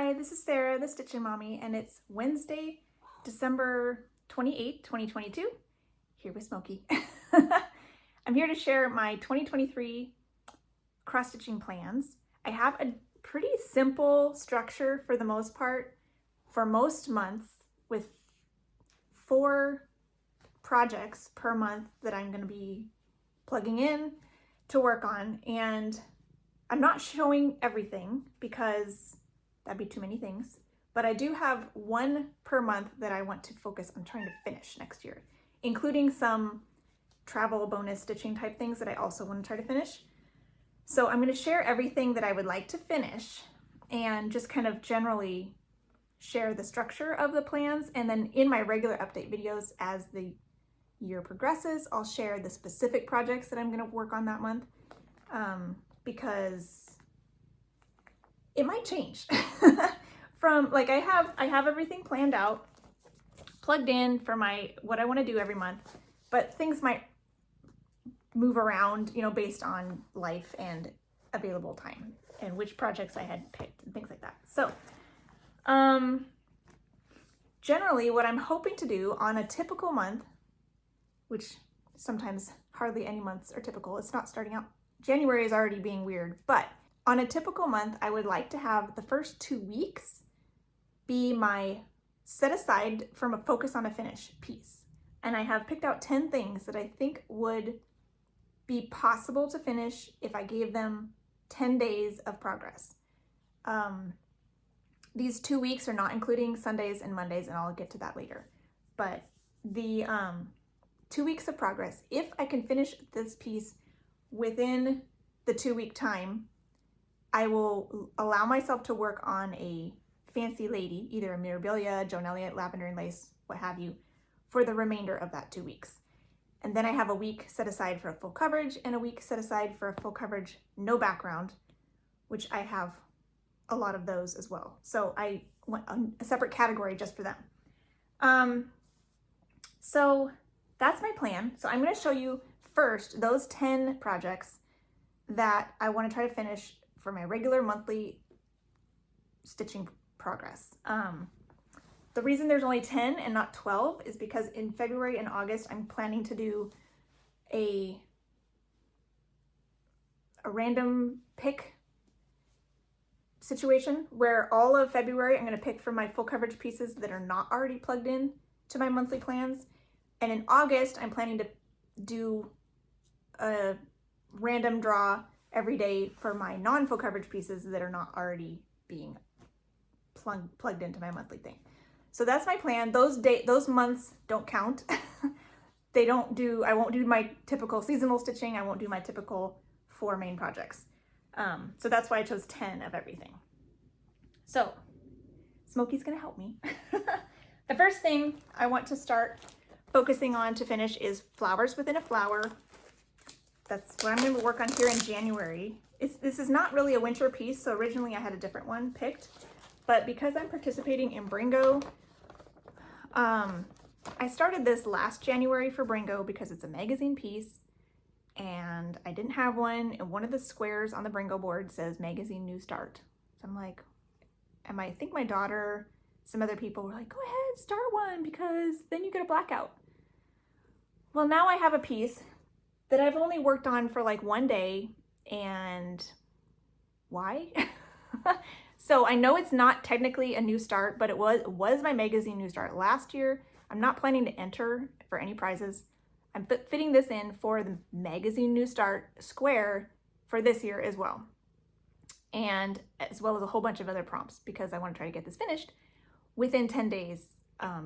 Hi, this is Sarah, the Stitching Mommy, and it's Wednesday, December 28th, 2022, here with Smokey. I'm here to share my 2023 cross-stitching plans. I have a pretty simple structure for the most part for most months with 4 projects per month that I'm going to be plugging in to work on, and I'm not showing everything because that'd be too many things, but I do have 1 per month that I want to focus on trying to finish next year, including some travel bonus stitching type things that I also want to try to finish. So I'm going to share everything that I would like to finish and just kind of generally share the structure of the plans, and then in my regular update videos as the year progresses, I'll share the specific projects that I'm going to work on that month, because it might change. From like I have everything planned out, plugged in for what I want to do every month, but things might move around, based on life and available time and which projects I had picked and things like that. So generally what I'm hoping to do on a typical month, which sometimes hardly any months are typical, it's not starting out, January is already being weird, but on a typical month, I would like to have the first 2 weeks be my set aside from a focus on a finish piece. And I have picked out 10 things that I think would be possible to finish if I gave them 10 days of progress. These 2 weeks are not including Sundays and Mondays, and I'll get to that later. But the 2 weeks of progress, if I can finish this piece within the 2-week time, I will allow myself to work on a fancy lady, either a Mirabilia, Joan Elliott, lavender and lace, what have you, for the remainder of that 2 weeks. And then I have a week set aside for a full coverage and a week set aside for a full coverage, no background, which I have a lot of those as well. So I want a separate category just for them. So that's my plan. So I'm going to show you first those 10 projects that I want to try to finish for my regular monthly stitching progress. The reason there's only 10 and not 12 is because in February and August, I'm planning to do a random pick situation where all of February, I'm going to pick from my full coverage pieces that are not already plugged in to my monthly plans. And in August, I'm planning to do a random draw every day for my non-full coverage pieces that are not already being plugged into my monthly thing. So that's my plan. Those months don't count. I won't do my typical seasonal stitching. I won't do my typical 4 main projects. So that's why I chose 10 of everything. So Smokey's gonna help me. The first thing I want to start focusing on to finish is flowers within a flower. That's what I'm going to work on here in January. This is not really a winter piece, so originally I had a different one picked, but because I'm participating in Bringo, I started this last January for Bringo because it's a magazine piece, and I didn't have one, and one of the squares on the Bringo board says Magazine New Start. So I'm like, I think my daughter, some other people were like, go ahead, start one, because then you get a blackout. Well, now I have a piece that I've only worked on for like 1 day, and why? So I know it's not technically a new start, but it was my magazine new start last year. I'm not planning to enter for any prizes. I'm fitting this in for the magazine new start square for this year as well. And as well as a whole bunch of other prompts, because I want to try to get this finished within 10 days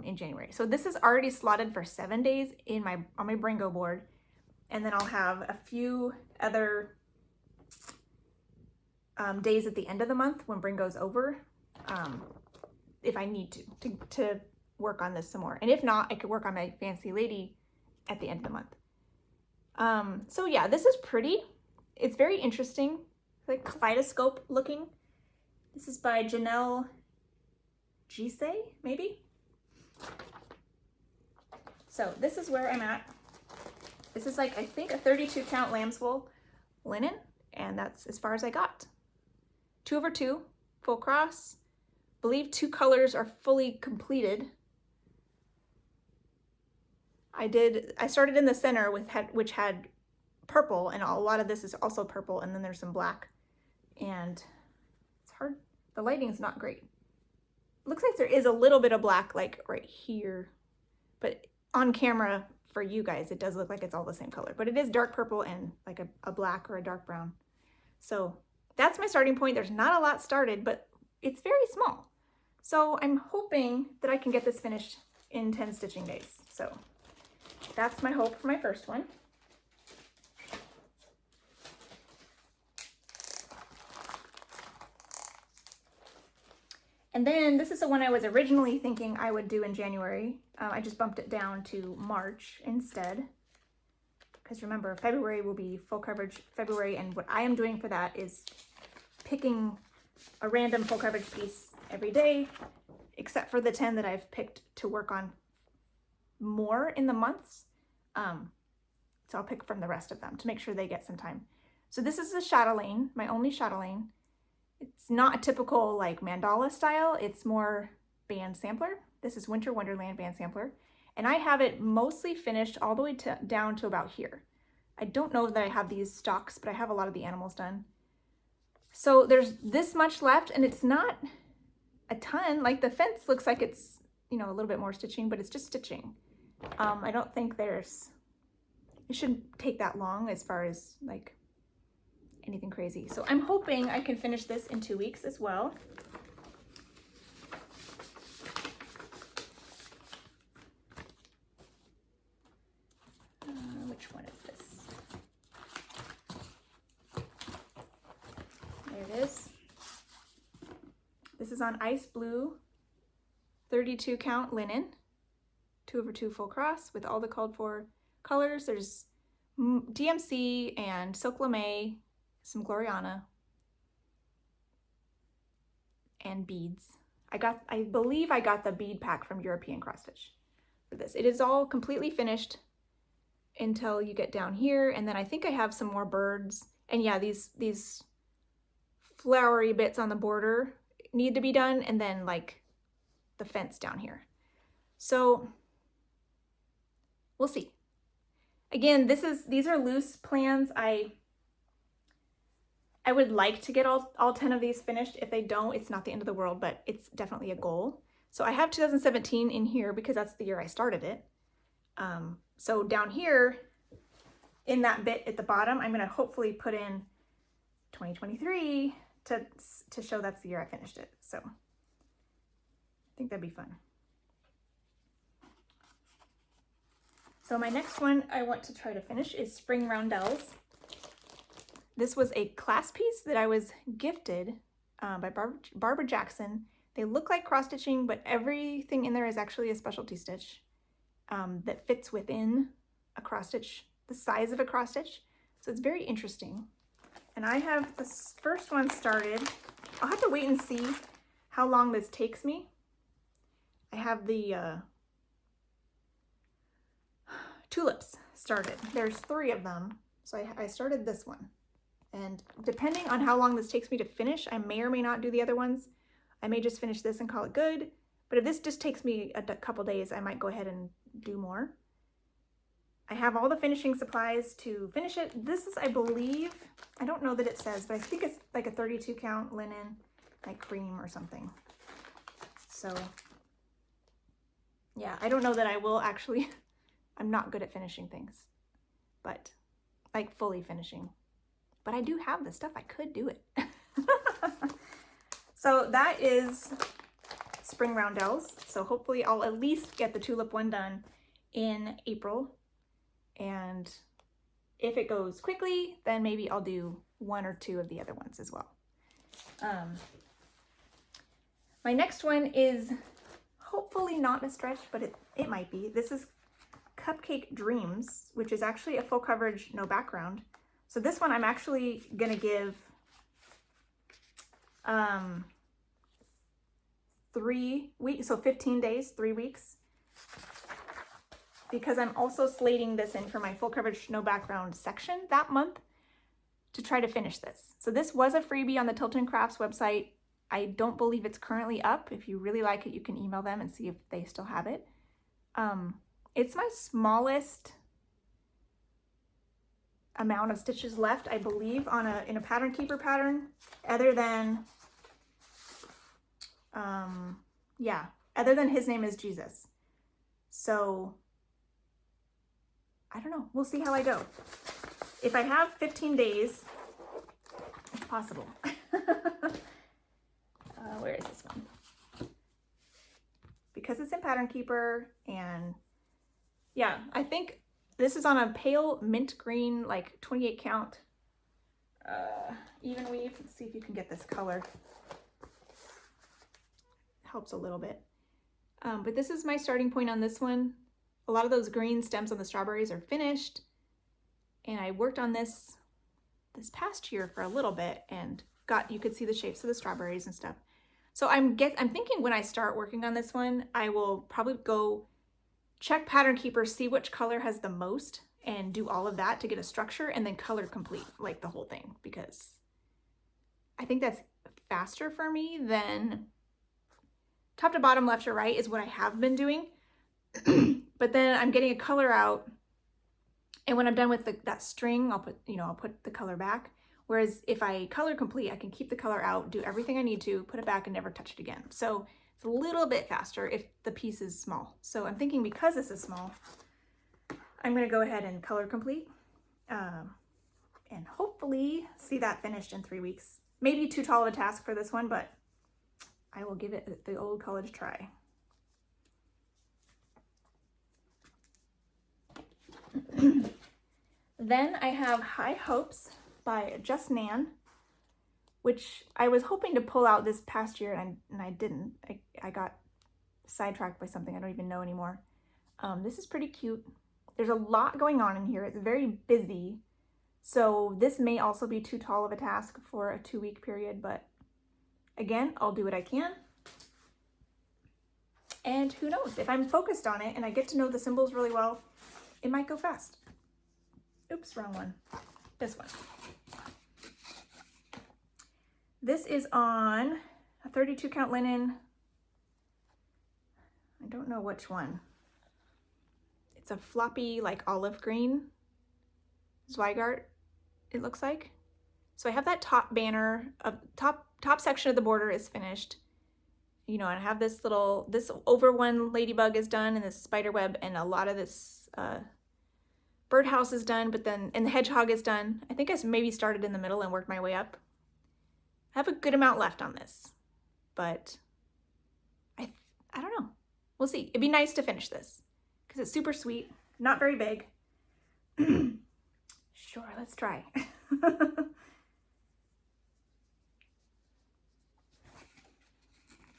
in January. So this is already slotted for 7 days on my Bringo board. And then I'll have a few other days at the end of the month when Bringo's over, if I need to work on this some more. And if not, I could work on my fancy lady at the end of the month. So yeah, this is pretty. It's very interesting, like kaleidoscope looking. This is by Janelle Gise, maybe? So this is where I'm at. This is like, I think, a 32 count lamb's wool linen, and that's as far as I got. 2/2, full cross, believe 2 colors are fully completed. I started in the center which had purple, and a lot of this is also purple, and then there's some black. And it's hard, the lighting's not great. It looks like there is a little bit of black like right here, but on camera for you guys it does look like it's all the same color, but it is dark purple and like a black or a dark brown. So that's my starting point. There's not a lot started, but it's very small. So I'm hoping that I can get this finished in 10 stitching days. So that's my hope for my first one. And then this is the one I was originally thinking I would do in January. I just bumped it down to March instead. Because remember, February will be full coverage February, and what I am doing for that is picking a random full coverage piece every day, except for the 10 that I've picked to work on more in the months. So I'll pick from the rest of them to make sure they get some time. So this is the chatelaine, my only chatelaine. It's not a typical like mandala style, it's more band sampler. This is Winter Wonderland band sampler. And I have it mostly finished all the way down to about here. I don't know that I have these stalks, but I have a lot of the animals done. So there's this much left, and it's not a ton. Like the fence looks like it's, you know, a little bit more stitching, but it's just stitching. I don't think it shouldn't take that long as far as like anything crazy. So I'm hoping I can finish this in 2 weeks as well. Which one is this? There it is. This is on ice blue 32 count linen, 2/2 full cross with all the called for colors. There's DMC and Silk Lame, some Gloriana, and beads. I believe I got the bead pack from European Cross Stitch for this. It is all completely finished until you get down here, and then I think I have some more birds. And yeah, these flowery bits on the border need to be done, and then like the fence down here. So we'll see. Again, these are loose plans. I would like to get all 10 of these finished. If they don't, it's not the end of the world, but it's definitely a goal. So I have 2017 in here because that's the year I started it. So down here in that bit at the bottom, I'm going to hopefully put in 2023 to show that's the year I finished it. So I think that'd be fun. So my next one I want to try to finish is Spring Roundels. This was a class piece that I was gifted by Barbara Jackson. They look like cross stitching, but everything in there is actually a specialty stitch that fits within a cross stitch, the size of a cross stitch. So it's very interesting. And I have this first one started. I'll have to wait and see how long this takes me. I have the tulips started. There's 3 of them. So I started this one. And depending on how long this takes me to finish, I may or may not do the other ones. I may just finish this and call it good. But if this just takes me a couple days, I might go ahead and do more. I have all the finishing supplies to finish it. This is, I believe, I don't know that it says, but I think it's like a 32 count linen, like cream or something. So yeah, I don't know that I will actually, I'm not good at finishing things, but like fully finishing. But I do have the stuff, I could do it. So that is Spring Roundels. So hopefully I'll at least get the tulip one done in April. And if it goes quickly, then maybe I'll do 1 or 2 of the other ones as well. My next one is hopefully not a stretch, but it might be. This is Cupcake Dreams, which is actually a full coverage, no background. So this one I'm actually gonna give 3 weeks, so 15 days, 3 weeks, because I'm also slating this in for my full coverage, no background section that month to try to finish this. So this was a freebie on the Tilton Crafts website I don't believe it's currently up. If you really like it, you can email them and see if they still have it. It's my smallest amount of stitches left, I believe, in a pattern keeper pattern, other than other than His Name is Jesus. So I don't know. We'll see how I go. If I have 15 days, it's possible. Where is this one? Because it's in Pattern Keeper, and yeah, I think this is on a pale mint green, like 28 count even weave. Let's see if you can get this color. Helps a little bit. But this is my starting point on this one. A lot of those green stems on the strawberries are finished, and I worked on this past year for a little bit, and you could see the shapes of the strawberries and stuff. So I'm thinking when I start working on this one, I will probably go check Pattern Keeper, see which color has the most, and do all of that to get a structure, and then color complete, like the whole thing, because I think that's faster for me than top to bottom, left to right is what I have been doing. But then I'm getting a color out, and when I'm done with that string, I'll put the color back. Whereas if I color complete, I can keep the color out, do everything I need to, put it back, and never touch it again. So it's a little bit faster if the piece is small. So I'm thinking because this is small, I'm gonna go ahead and color complete, and hopefully see that finished in 3 weeks. Maybe too tall of a task for this one, but I will give it the old college try. Then I have High Hopes by Just Nan, which I was hoping to pull out this past year, and I didn't. I got sidetracked by something I don't even know anymore. This is pretty cute. There's a lot going on in here. It's very busy. So this may also be too tall of a task for a 2-week period, but again, I'll do what I can. And who knows, if I'm focused on it and I get to know the symbols really well, it might go fast. Oops, wrong one. This one. This is on a 32 count linen. I don't know which one. It's a floppy, like olive green Zweigart, it looks like. So I have that top banner, top section of the border is finished. And I have this over one ladybug is done, and this spider web, and a lot of this birdhouse is done, and the hedgehog is done. I think I maybe started in the middle and worked my way up. I have a good amount left on this, but I don't know. We'll see. It'd be nice to finish this because it's super sweet, not very big. Sure, let's try.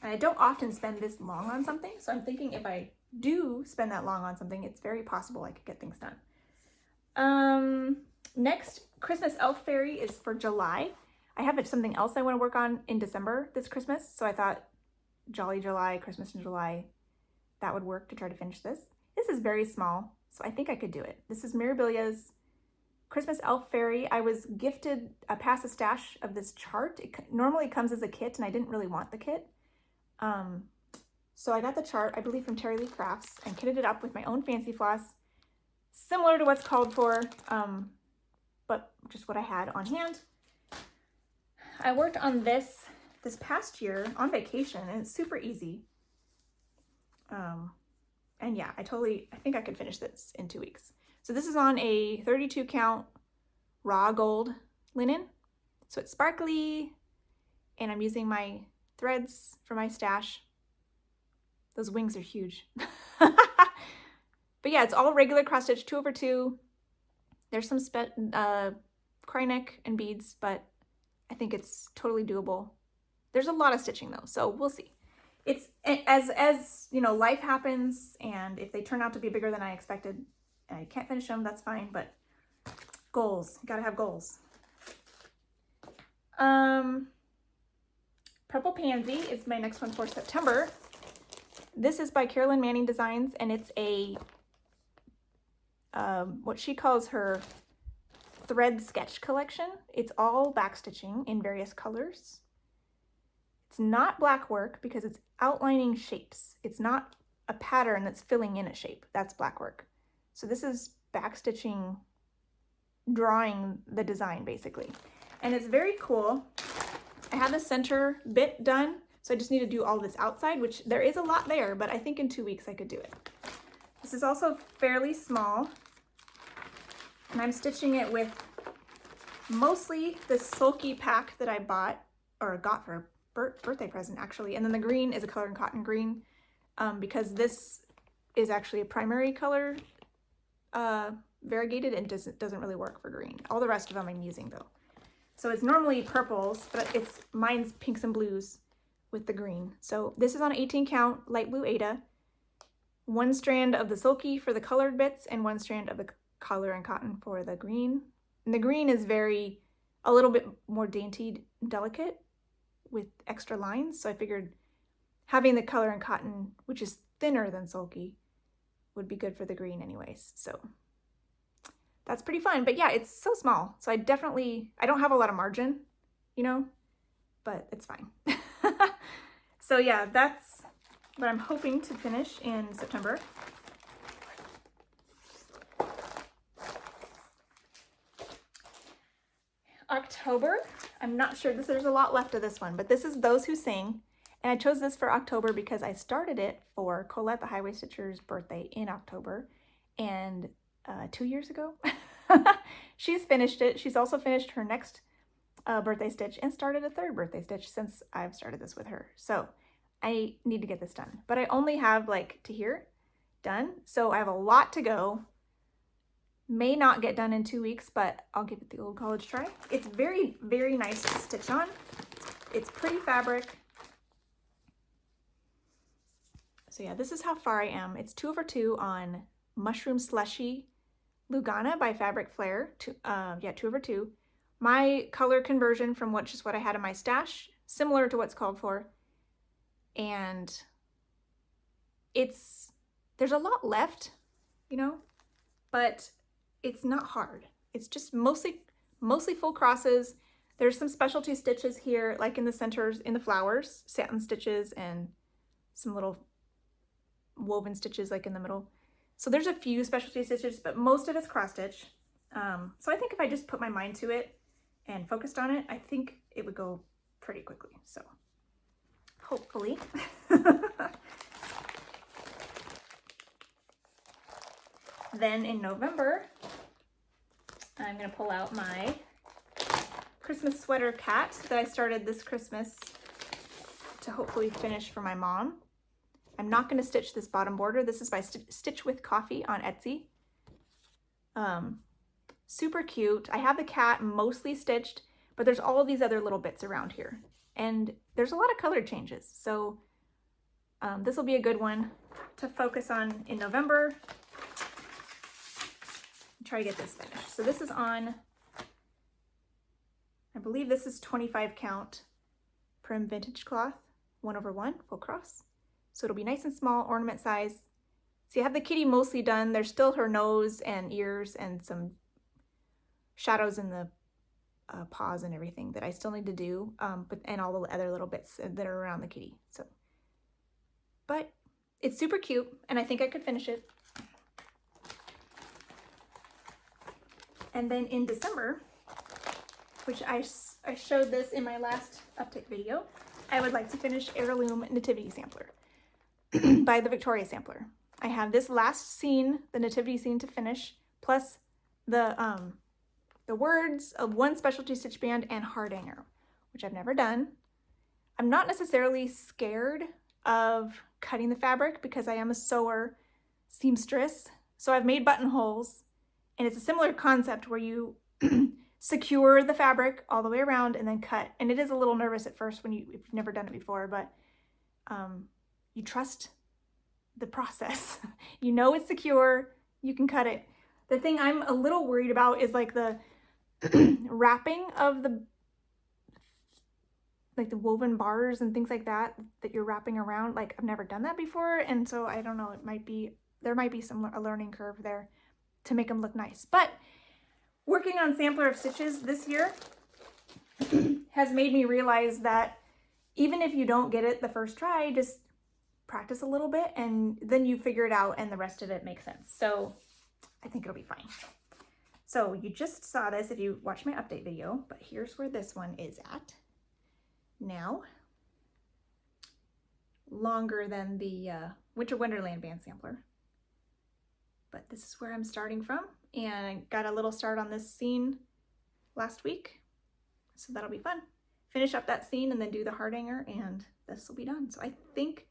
And I don't often spend this long on something, so I'm thinking if I do spend that long on something, it's very possible I could get things done. Next, Christmas Elf Fairy is for July. I have something else I want to work on in December this Christmas, so I thought Jolly July, Christmas in July, that would work to try to finish this. This is very small, so I think I could do it. This is Mirabilia's Christmas Elf Fairy. I was gifted a pass a stash of this chart. It normally comes as a kit, and I didn't really want the kit. So I got the chart, I believe from Terry Lee Crafts, and kitted it up with my own fancy floss, similar to what's called for, but just what I had on hand. I worked on this past year on vacation, and it's super easy. And yeah, I think I could finish this in 2 weeks. So this is on a 32 count raw gold linen. So it's sparkly, and I'm using my threads for my stash. Those wings are huge. But yeah, it's all regular cross stitch 2/2. There's some cry neck and beads, but I think it's totally doable. There's a lot of stitching though, so we'll see. It's as life happens, and if they turn out to be bigger than I expected and I can't finish them, that's fine, but goals, gotta have goals. Purple Pansy is my next one for September. This is by Carolyn Manning Designs, and it's a what she calls her thread sketch collection. It's all backstitching in various colors. It's not black work because it's outlining shapes. It's not a pattern that's filling in a shape. That's black work. So this is backstitching, drawing the design basically. And it's very cool. I have the center bit done, so I just need to do all this outside, which there is a lot there, but I think in 2 weeks I could do it. This is also fairly small, and I'm stitching it with mostly the sulky pack that I bought, or got for a birthday present actually, and then the green is a color and cotton green, because this is actually a primary color variegated and doesn't really work for green. All the rest of them I'm using though. So it's normally purples, but mine's pinks and blues with the green. So this is on 18 count light blue Aida. 1 strand of the sulky for the colored bits and 1 strand of the color and cotton for the green. And the green is a little bit more dainty, delicate with extra lines. So I figured having the color and cotton, which is thinner than sulky, would be good for the green anyways. So that's pretty fun. But yeah, it's so small. So I don't have a lot of margin, you know, but it's fine. So yeah, that's what I'm hoping to finish in September. October, I'm not sure, there's a lot left of this one, but this is Those Who Sing. And I chose this for October because I started it for Colette the Highway Stitcher's birthday in October. And 2 years ago, she's finished it. She's also finished her next birthday stitch and started a 3rd birthday stitch since I've started this with her. So I need to get this done, but I only have like to here done. So I have a lot to go. May not get done in 2 weeks, but I'll give it the old college try. It's very, very nice to stitch on. It's pretty fabric. So yeah, this is how far I am. It's 2/2 on Mushroom Slushy Lugana by Fabric Flair. 2/2. My color conversion from what I had in my stash, similar to what's called for. And there's a lot left, you know, but it's not hard. It's just mostly full crosses. There's some specialty stitches here, like in the centers, in the flowers, satin stitches and some little woven stitches like in the middle. So there's a few specialty stitches, but most of it's cross stitch. So I think if I just put my mind to it and focused on it, I think it would go pretty quickly. So hopefully. Then in November, I'm gonna pull out my Christmas sweater cat that I started this Christmas to hopefully finish for my mom. I'm not gonna stitch this bottom border. This is by Stitch with Coffee on Etsy. Super cute. I have the cat mostly stitched, but there's all these other little bits around here. And there's a lot of color changes. So this will be a good one to focus on in November. Try to get this finished. So this is on, I believe this is 25 count Prim Vintage Cloth, 1/1, full cross. So it'll be nice and small, ornament size. See, I have the kitty mostly done. There's still her nose and ears and some shadows in the paws and everything that I still need to do, and all the other little bits that are around the kitty. So, but it's super cute, and I think I could finish it. And then in December, which I showed this in my last update video, I would like to finish Heirloom Nativity Sampler by the Victoria Sampler. I have this last scene, the nativity scene, to finish, plus the words of 1 specialty stitch band and hardanger, which I've never done. I'm not necessarily scared of cutting the fabric because I am a sewer seamstress. So I've made buttonholes, and it's a similar concept where you secure the fabric all the way around and then cut. And it is a little nervous at first if you've never done it before, but you trust the process. You know it's secure, you can cut it. The thing I'm a little worried about is like the wrapping of the woven bars and things like that you're wrapping around. Like, I've never done that before, and so I don't know, there might be a learning curve there to make them look nice. But working on Sampler of Stitches this year has made me realize that even if you don't get it the first try, just practice a little bit and then you figure it out and the rest of it makes sense. So I think it'll be fine. So you just saw this if you watched my update video, but here's where this one is at now. Longer than the Winter Wonderland band sampler. But this is where I'm starting from, and I got a little start on this scene last week, so that'll be fun. Finish up that scene and then do the heart hanger, and this will be done. So I think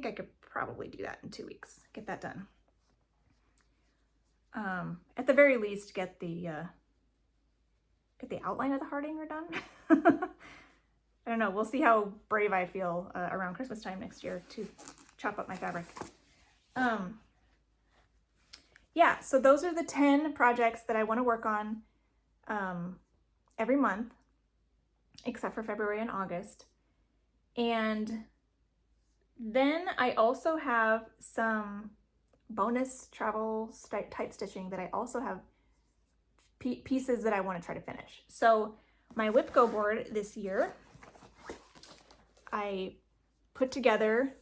I could probably do that in 2 weeks, get that done. At the very least, get the outline of the heart hanger done. I don't know, we'll see how brave I feel around Christmas time next year to chop up my fabric. Yeah, so those are the 10 projects that I want to work on every month, except for February and August. And then I also have some bonus travel type stitching that I also have pieces that I want to try to finish. So my Whip Go board this year, I put together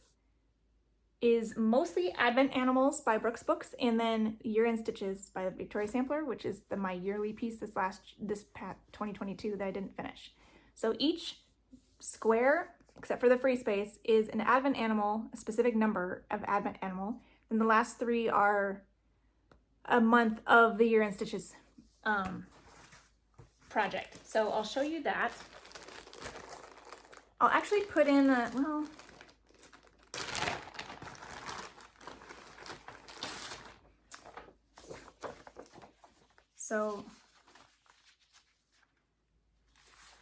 is mostly Advent Animals by Brooks Books, and then Year in Stitches by the Victoria Sampler, which is my yearly piece this past 2022 that I didn't finish. So each square, except for the free space, is an Advent animal, a specific number of Advent animal, and the last 3 are a month of the Year in Stitches project. So I'll show you that. I'll actually put in so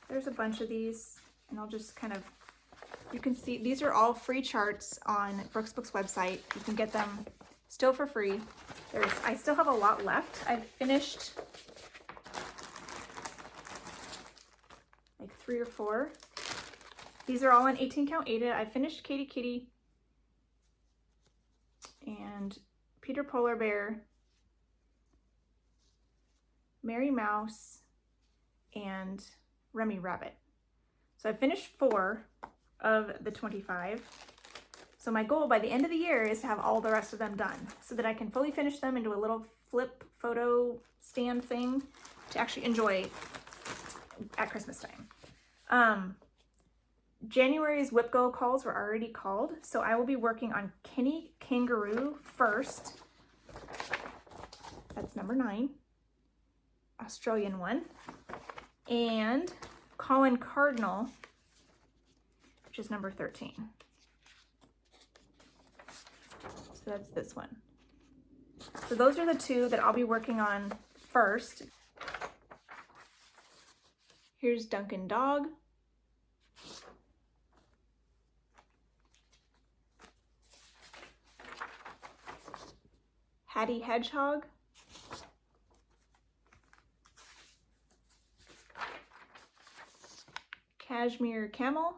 there's a bunch of these, and I'll just kind of, you can see these are all free charts on Brooks Books website. You can get them still for free. I still have a lot left. I've finished like 3 or 4. These are all on 18 count Aida. I finished Katie Kitty and Peter Polar Bear, Mary Mouse, and Remy Rabbit. So I finished 4 of the 25. So my goal by the end of the year is to have all the rest of them done so that I can fully finish them into a little flip photo stand thing to actually enjoy at Christmas time. January's Whip Go calls were already called, so I will be working on Kenny Kangaroo first. That's number 9, Australian one, and Colin Cardinal, which is number 13. So that's this one. So those are the 2 that I'll be working on first. Here's Duncan Dog. Hattie Hedgehog. Cashmere Camel.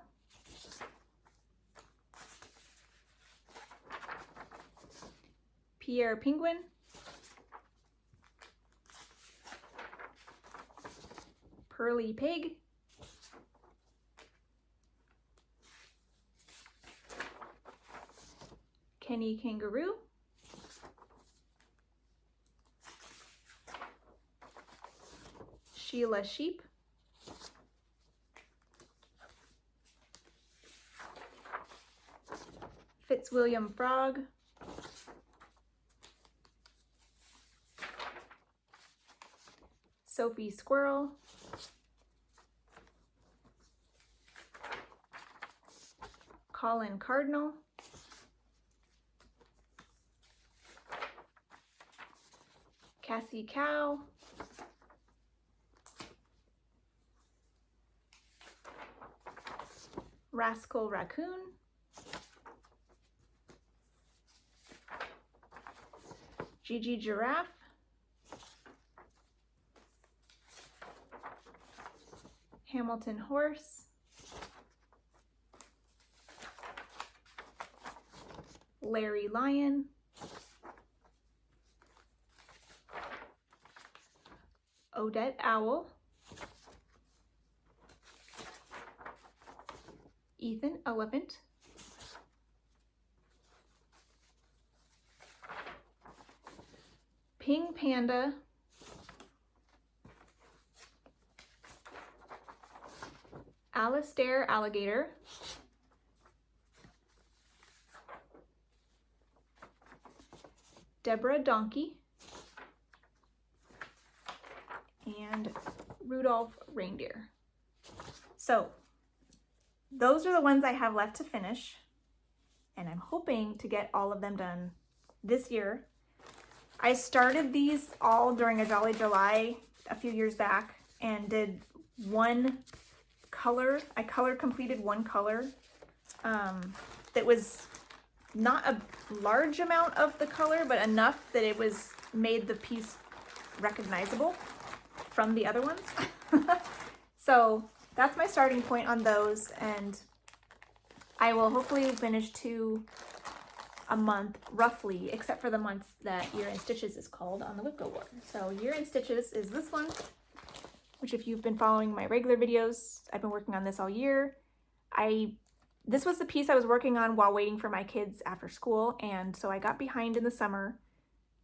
Pierre Penguin. Pearly Pig. Kenny Kangaroo. Sheila Sheep. Fitzwilliam Frog. Sophie Squirrel. Colin Cardinal. Cassie Cow. Rascal Raccoon. Gigi Giraffe. Hamilton Horse. Larry Lion. Odette Owl. Ethan Elephant, Ping Panda, Alistair Alligator, Deborah Donkey, and Rudolph Reindeer. So those are the ones I have left to finish, and I'm hoping to get all of them done this year. I started these all during a Jolly July a few years back and did one color. I color completed one color that was not a large amount of the color, but enough that it was made the piece recognizable from the other ones. So that's my starting point on those, and I will hopefully finish 2 a month roughly, except for the months that Year in Stitches is called on the Whipco board. So Year in Stitches is this one, which if you've been following my regular videos, I've been working on this all year. This was the piece I was working on while waiting for my kids after school, and so I got behind in the summer.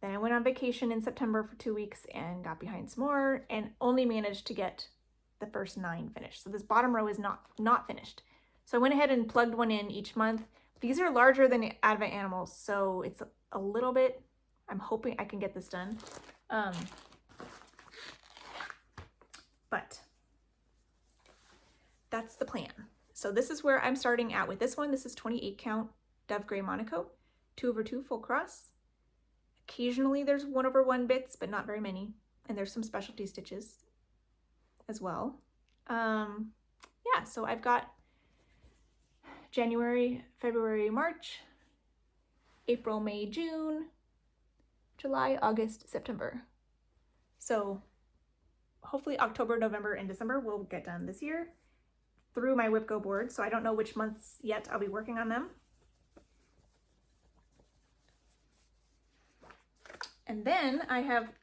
Then I went on vacation in September for 2 weeks and got behind some more, and only managed to get the first 9 finished. So this bottom row is not finished. So I went ahead and plugged one in each month. These are larger than Advent Animals, so it's a little bit, I'm hoping I can get this done. But that's the plan. So this is where I'm starting out with this one. This is 28 count Dove Gray Monaco, 2/2 full cross. Occasionally there's 1/1 bits, but not very many. And there's some specialty stitches as well. Yeah, so I've got January, February, March, April, May, June, July, August, September. So hopefully October, November, and December will get done this year through my Whipco board. So I don't know which months yet I'll be working on them. And then I have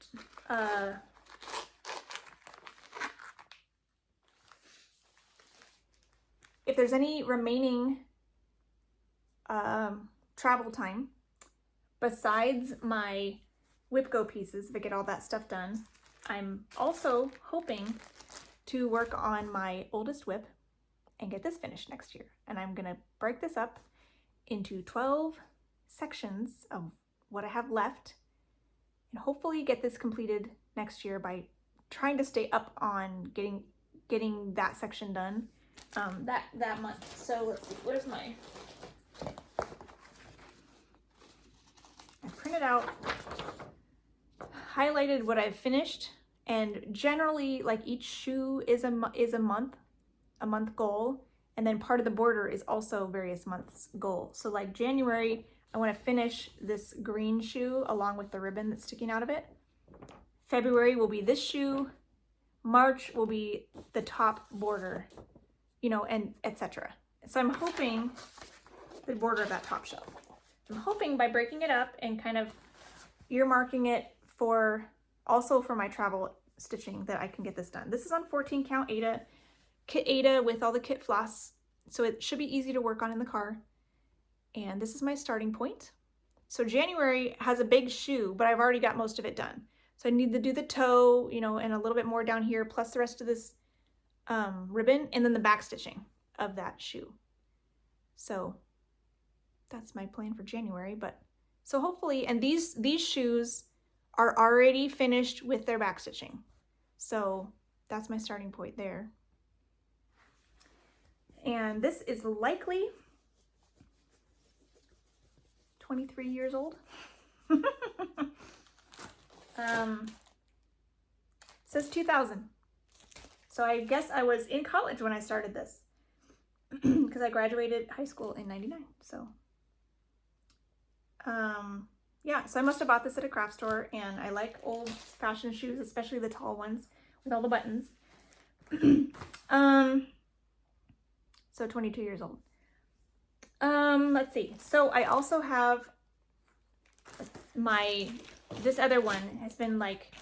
if there's any remaining travel time besides my Whipco pieces, if I get all that stuff done, I'm also hoping to work on my oldest whip and get this finished next year. And I'm gonna break this up into 12 sections of what I have left, and hopefully get this completed next year by trying to stay up on getting that section done that month. So let's see, where's my, I printed out, highlighted what I've finished, and generally like each shoe is a month goal, and then part of the border is also various months goal. So like January, I want to finish this green shoe along with the ribbon that's sticking out of it. February will be this shoe. March will be the top border, you know, and etc. So I'm hoping the border of that top shelf. I'm hoping by breaking it up and kind of earmarking it for also for my travel stitching that I can get this done. This is on 14 count Aida, kit Aida with all the kit floss. So it should be easy to work on in the car. And this is my starting point. So January has a big shoe, but I've already got most of it done. So I need to do the toe, you know, and a little bit more down here, plus the rest of this ribbon, and then the back stitching of that shoe. So that's my plan for January. But so hopefully, and these shoes are already finished with their back stitching. So that's my starting point there. And this is likely 23 years old. Says 2000. So I guess I was in college when I started this because I graduated high school in 99. So yeah, so I must have bought this at a craft store, and I like old fashioned shoes, especially the tall ones with all the buttons. So 22 years old. Let's see. So I also have this other one has been like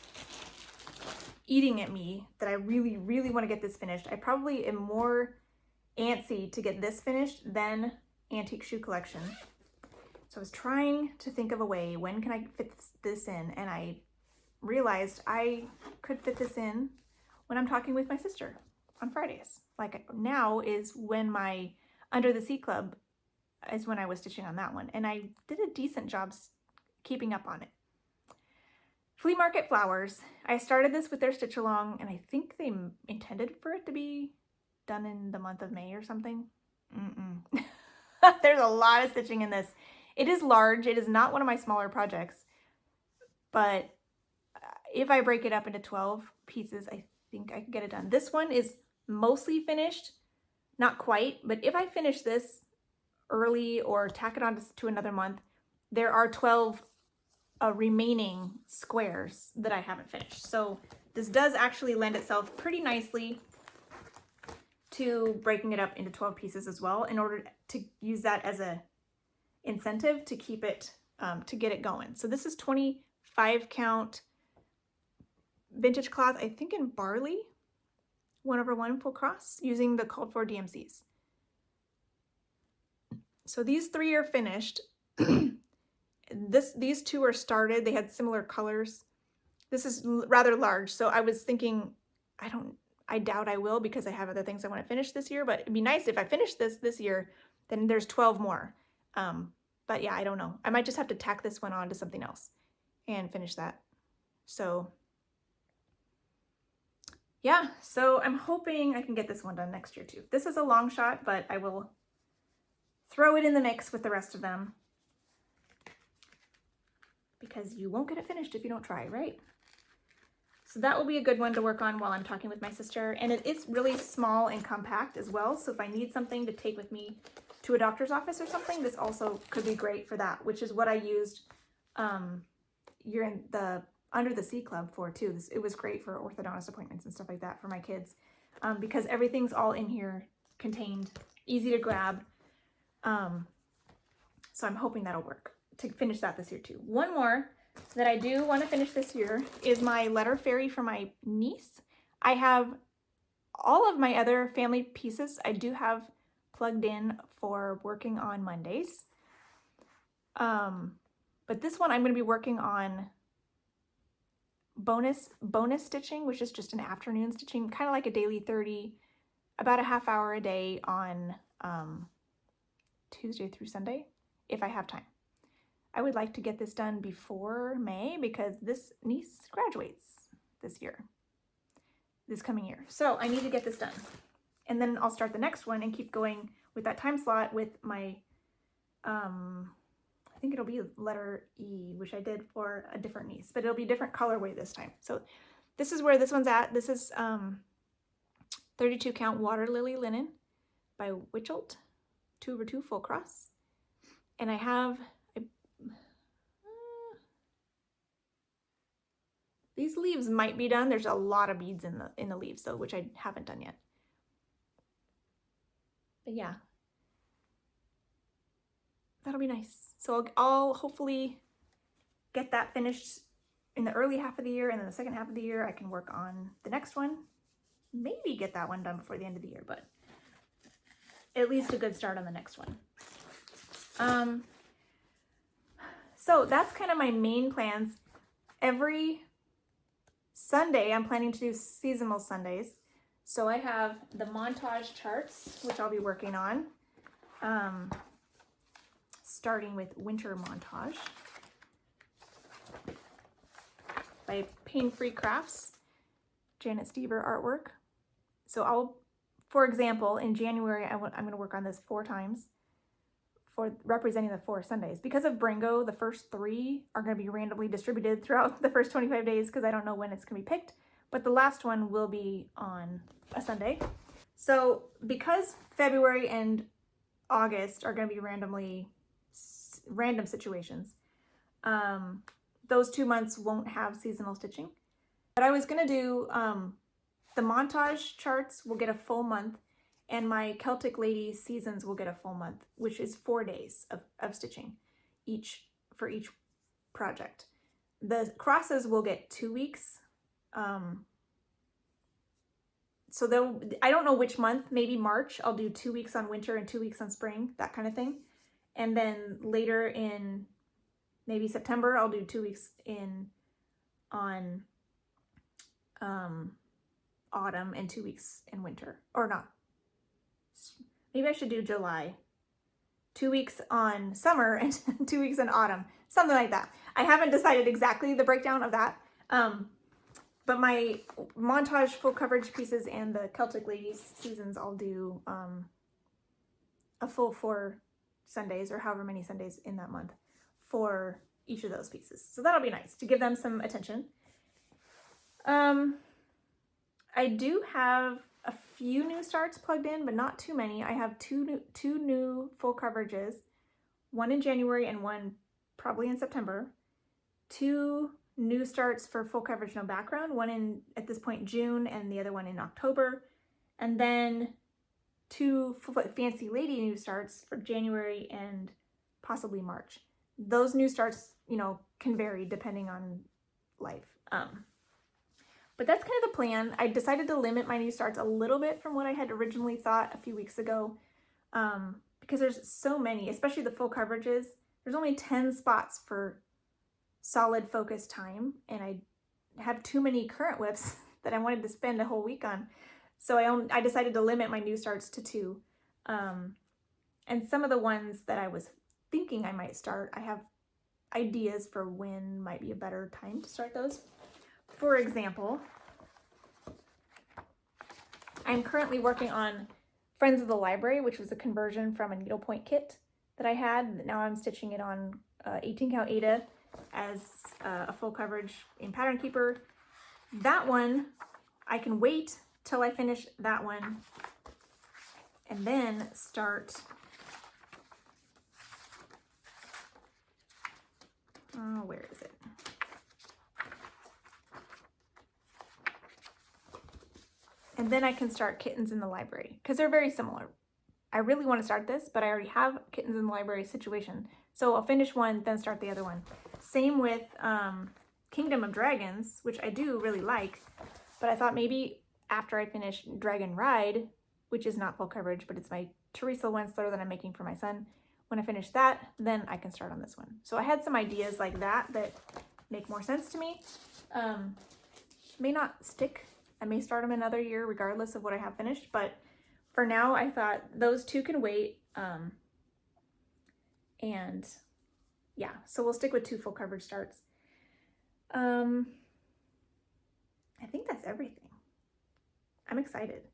eating at me that I really, really want to get this finished. I probably am more antsy to get this finished, then antique shoe collection. So I was trying to think of a way, when can I fit this in? And I realized I could fit this in when I'm talking with my sister on Fridays. Like now is when my Under the Sea Club is when I was stitching on that one. And I did a decent job keeping up on it. Flea Market Flowers. I started this with their stitch along, and I think they intended for it to be done in the month of May or something. There's a lot of stitching in this. It is large. It is not one of my smaller projects, but if I break it up into 12 pieces, I think I can get it done. This one is mostly finished, not quite, but if I finish this early or tack it on to another month, there are 12 remaining squares that I haven't finished. So this does actually lend itself pretty nicely to breaking it up into 12 pieces as well, in order to use that as a incentive to keep it, to get it going. So this is 25 count vintage cloth, I think in barley, 1/1 full cross, using the called for DMCs. So these 3 are finished. These 2 are started. They had similar colors. This is rather large, so I was thinking, I doubt I will, because I have other things I want to finish this year, but it'd be nice if I finish this year, then there's 12 more. But yeah, I don't know. I might just have to tack this one on to something else and finish that. So yeah, so I'm hoping I can get this one done next year too. This is a long shot, but I will throw it in the mix with the rest of them, because you won't get it finished if you don't try, right? So that will be a good one to work on while I'm talking with my sister. And it is really small and compact as well. So if I need something to take with me to a doctor's office or something, this also could be great for that, which is what I used you're in the Under the Sea Club for too. It was great for orthodontist appointments and stuff like that for my kids, because everything's all in here contained, easy to grab. So I'm hoping that'll work to finish that this year too. One more that I do want to finish this year is my letter fairy for my niece. I have all of my other family pieces I do have plugged in for working on Mondays. But this one I'm going to be working on bonus stitching, which is just an afternoon stitching, kind of like a daily 30, about a half hour a day on Tuesday through Sunday, if I have time. I would like to get this done before May, because this niece graduates this coming year. So I need to get this done. And then I'll start the next one and keep going with that time slot with my, I think it'll be letter E, which I did for a different niece, but it'll be different colorway this time. So this is where this one's at. This is 32 count water lily linen by Witchelt, 2/2 full cross. And I have these leaves might be done. There's a lot of beads in the leaves though, which I haven't done yet. But yeah, that'll be nice. So I'll hopefully get that finished in the early half of the year, and then the second half of the year I can work on the next one. Maybe get that one done before the end of the year, but at least a good start on the next one. So that's kind of my main plans. Every Sunday I'm planning to do seasonal Sundays. So I have the montage charts, which I'll be working on, starting with Winter Montage by Pain Free Crafts, Janet Stever artwork. So for example, in January, I'm going to work on this 4 times for representing the 4 Sundays. Because of Bringo, the first 3 are going to be randomly distributed throughout the first 25 days, because I don't know when it's going to be picked, but the last one will be on a Sunday. So because February and August are going to be random situations, those 2 months won't have seasonal stitching. But I was going to do the montage charts will get a full month, and my Celtic Lady seasons will get a full month, which is 4 days of stitching for each project. The crosses will get 2 weeks. so I don't know which month, maybe March, I'll do 2 weeks on winter and 2 weeks on spring, that kind of thing. And then later in maybe September, I'll do 2 weeks on autumn and 2 weeks in winter. Or not. Maybe I should do July. 2 weeks on summer and 2 weeks in autumn. Something like that. I haven't decided exactly the breakdown of that. But my montage full coverage pieces and the Celtic Ladies seasons, I'll do a full 4 Sundays or however many Sundays in that month for each of those pieces. So that'll be nice to give them some attention. I do have a few new starts plugged in, but not too many. I have two new full coverages, one in January and one probably in September. 2 new starts for full coverage, no background, one in, at this point, June, and the other one in October. And then 2 Fancy Lady new starts for January and possibly March. Those new starts, you know, can vary depending on life. But that's kind of the plan. I decided to limit my new starts a little bit from what I had originally thought a few weeks ago, because there's so many, especially the full coverages. There's only 10 spots for solid focus time, and I have too many current whips that I wanted to spend a whole week on. So I decided to limit my new starts to 2. And some of the ones that I was thinking I might start, I have ideas for when might be a better time to start those. For example, I'm currently working on Friends of the Library, which was a conversion from a needlepoint kit that I had. Now I'm stitching it on 18 count Aida as a full coverage in Pattern Keeper. That one, I can wait till I finish that one and then start where is it? And then I can start Kittens in the Library, because they're very similar. I really want to start this, but I already have Kittens in the Library situation. So I'll finish one, then start the other one. Same with Kingdom of Dragons, which I do really like, but I thought maybe after I finish Dragon Ride, which is not full coverage, but it's my Teresa Wensler that I'm making for my son. When I finish that, then I can start on this one. So I had some ideas like that make more sense to me. May not stick. I may start them another year regardless of what I have finished, but for now I thought those 2 can wait. And yeah, so we'll stick with 2 full coverage starts. I think that's everything. I'm excited.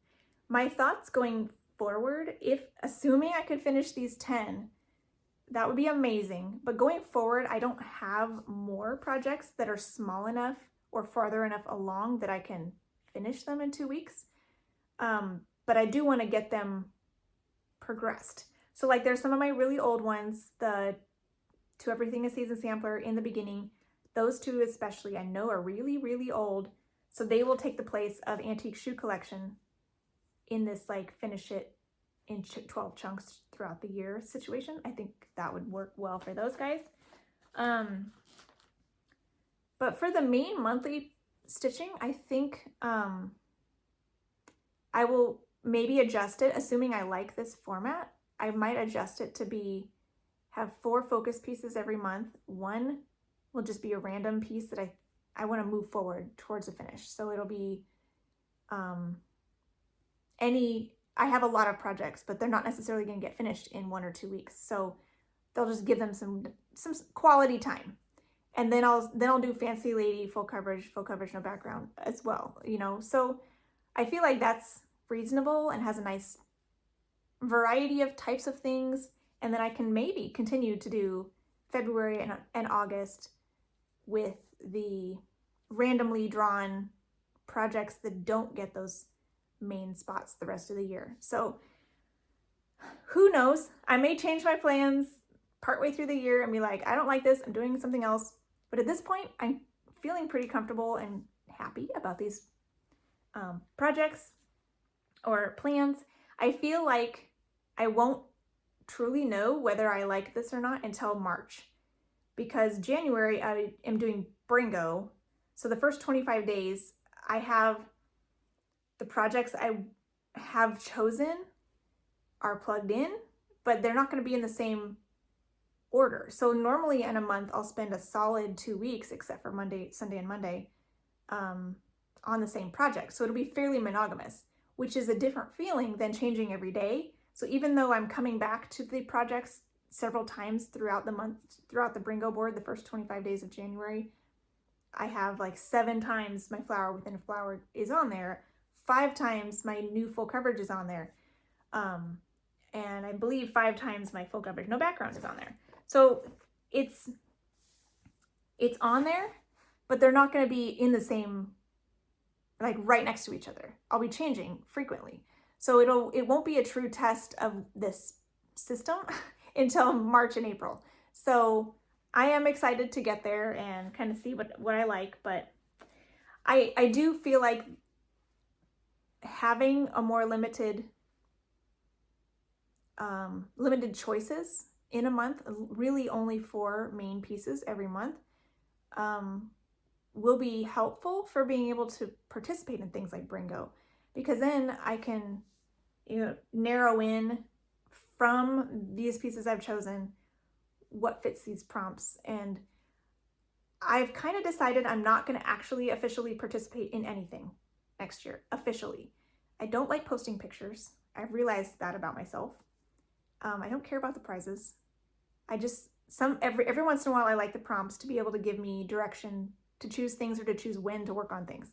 My thoughts going forward, assuming I could finish these 10, that would be amazing. But going forward, I don't have more projects that are small enough or farther enough along that I can finish them in 2 weeks. But I do want to get them progressed. So like there's some of my really old ones, the To Everything a Season sampler in the beginning. Those 2 especially I know are really, really old. So they will take the place of Antique Shoe Collection in this like finish it in 12 chunks throughout the year situation. I think that would work well for those guys. But for the main monthly stitching, I think I will maybe adjust it, assuming I like this format. I might adjust it to have 4 focus pieces every month. 1 will just be a random piece that I want to move forward towards a finish. So it'll be I have a lot of projects, but they're not necessarily going to get finished in 1 or 2 weeks. So they'll just give them some quality time. And then I'll do Fancy Lady full coverage, no background as well, you know. So I feel like that's reasonable and has a nice variety of types of things. And then I can maybe continue to do February and August with the randomly drawn projects that don't get those main spots the rest of the year. So who knows? I may change my plans partway through the year and be like, I don't like this, I'm doing something else. But at this point, I'm feeling pretty comfortable and happy about these projects or plans. I feel like I won't truly know whether I like this or not until March, because January I am doing Bringo. So the first 25 days I have the projects I have chosen are plugged in, but they're not going to be in the same order. So normally in a month, I'll spend a solid 2 weeks, except for Monday, Sunday, and Monday, on the same project. So it'll be fairly monogamous, which is a different feeling than changing every day. So even though I'm coming back to the projects several times throughout the month, throughout the Bringo board, the first 25 days of January, I have like 7 times my flower within a flower is on there. 5 times my new full coverage is on there. And I believe 5 times my full coverage, no background, is on there. So it's on there, but they're not going to be in the same, like right next to each other. I'll be changing frequently. So it won't be a true test of this system until March and April. So I am excited to get there and kind of see what I like, but I do feel like having a more limited choices in a month, really only 4 main pieces every month, will be helpful for being able to participate in things like Bringo, because then I can, narrow in from these pieces I've chosen what fits these prompts. And I've kind of decided I'm not going to actually officially participate in anything next year, officially. I don't like posting pictures. I've realized that about myself. I don't care about the prizes. I just, every once in a while, I like the prompts to be able to give me direction to choose things or to choose when to work on things.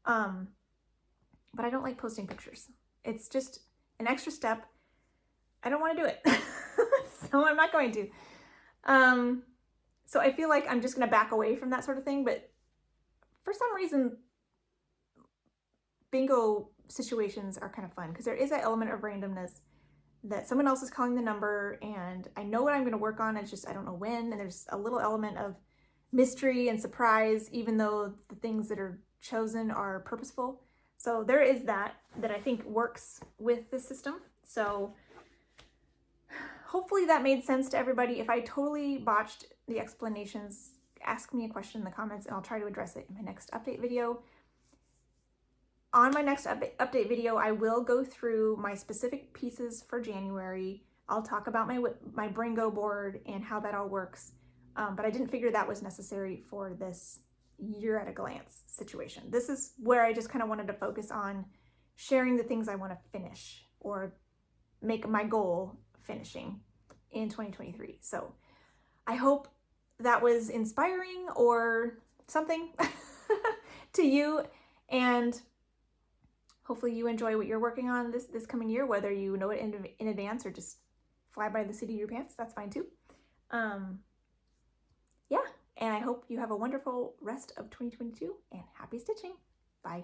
But I don't like posting pictures. It's just an extra step. I don't want to do it. So I'm not going to. So I feel like I'm just going to back away from that sort of thing. But for some reason, bingo situations are kind of fun because there is that element of randomness that someone else is calling the number and I know what I'm going to work on. It's just, I don't know when. And there's a little element of mystery and surprise, even though the things that are chosen are purposeful. So there is that I think works with the system. So hopefully that made sense to everybody. If I totally botched the explanations, ask me a question in the comments and I'll try to address it in my next update video. On my next update video, I will go through my specific pieces for January. I'll talk about my Bringo board and how that all works. But I didn't figure that was necessary for this year at a glance situation. This is where I just kind of wanted to focus on sharing the things I want to finish or make my goal finishing in 2023. So I hope that was inspiring or something to you, and hopefully you enjoy what you're working on this coming year, whether you know it in advance or just fly by the seat of your pants. That's fine too. Yeah, and I hope you have a wonderful rest of 2022 and happy stitching. Bye.